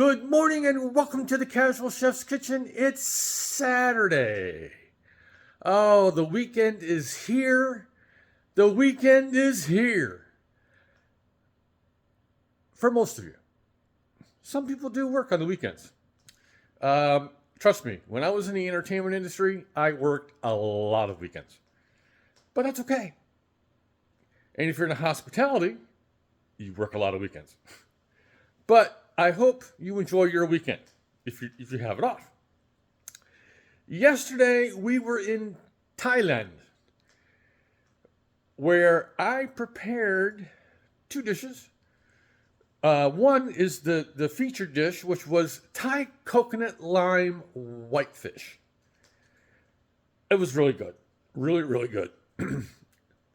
Good morning and welcome to the Casual Chef's Kitchen. It's Saturday. Oh, the weekend is here. The weekend is here. For most of you. Some people do work on the weekends. Trust me, when I was in the entertainment industry, I worked a lot of weekends. But that's okay. And if you're in hospitality, you work a lot of weekends. But I hope you enjoy your weekend if you have it off. Yesterday, we were in Thailand, where I prepared two dishes. One is the featured dish, which was Thai coconut lime whitefish. It was really good. Really, really good.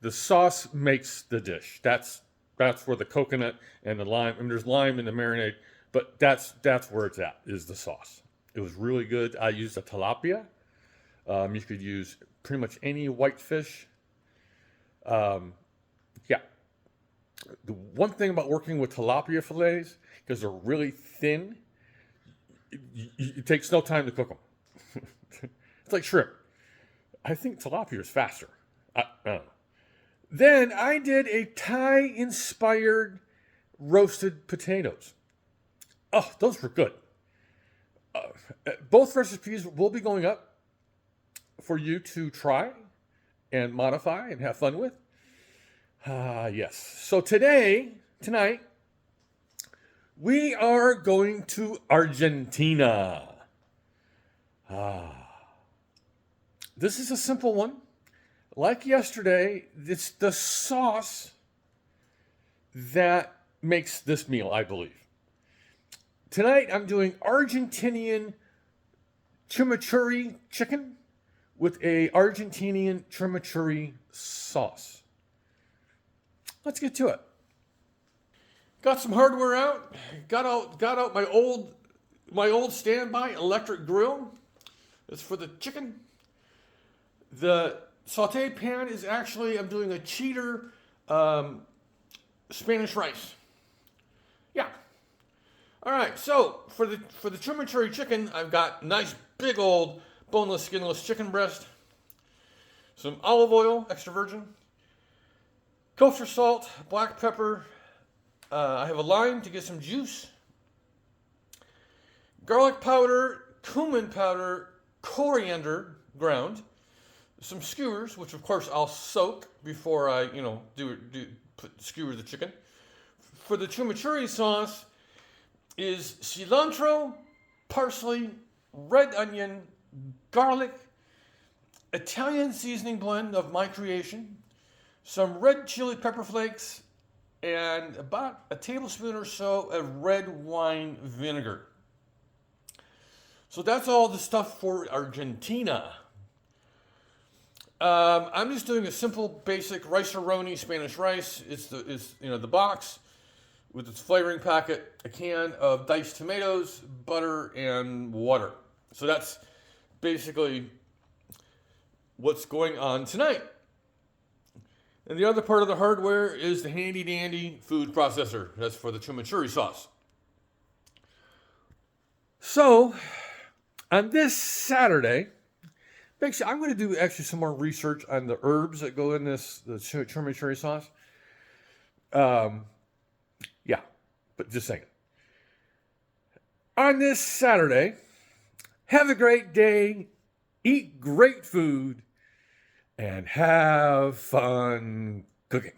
The sauce makes the dish. That's where the coconut and the lime, and there's lime in the marinade, but that's where it's at, is the sauce. It was really good. I used a tilapia. You could use pretty much any whitefish. Yeah. The one thing about working with tilapia fillets, because they're really thin, it takes no time to cook them. It's like shrimp. I think tilapia is faster. I don't know. Then I did a Thai-inspired roasted potatoes. Oh, those were good. Both recipes will be going up for you to try and modify and have fun with. Yes. So tonight, we are going to Argentina. This is a simple one. Like yesterday, it's the sauce that makes this meal, I believe. Tonight, I'm doing Argentinian Chimichurri Chicken with a Argentinian Chimichurri sauce. Let's get to it. Got some hardware out. Got out my old standby electric grill. It's for the chicken. The saute pan is actually, I'm doing a cheater Spanish rice. Yeah. All right. So for the chimichurri chicken, I've got nice big old boneless, skinless chicken breast, some olive oil, extra virgin, kosher salt, black pepper. I have a lime to get some juice, garlic powder, cumin powder, coriander ground, some skewers, which of course I'll soak before I, skewer the chicken. For the chimichurri sauce is cilantro, parsley, red onion, garlic, Italian seasoning blend of my creation, some red chili pepper flakes, and about a tablespoon or so of red wine vinegar. So that's all the stuff for Argentina. I'm just doing a simple, basic rice-a-roni Spanish rice. It's the box with its flavoring packet, a can of diced tomatoes, butter, and water. So that's basically what's going on tonight. And the other part of the hardware is the handy-dandy food processor. That's for the chimichurri sauce. So, on this Saturday, I'm going to do actually some more research on the herbs that go in the chimichurri sauce. Yeah, but just saying. On this Saturday, have a great day, eat great food, and have fun cooking.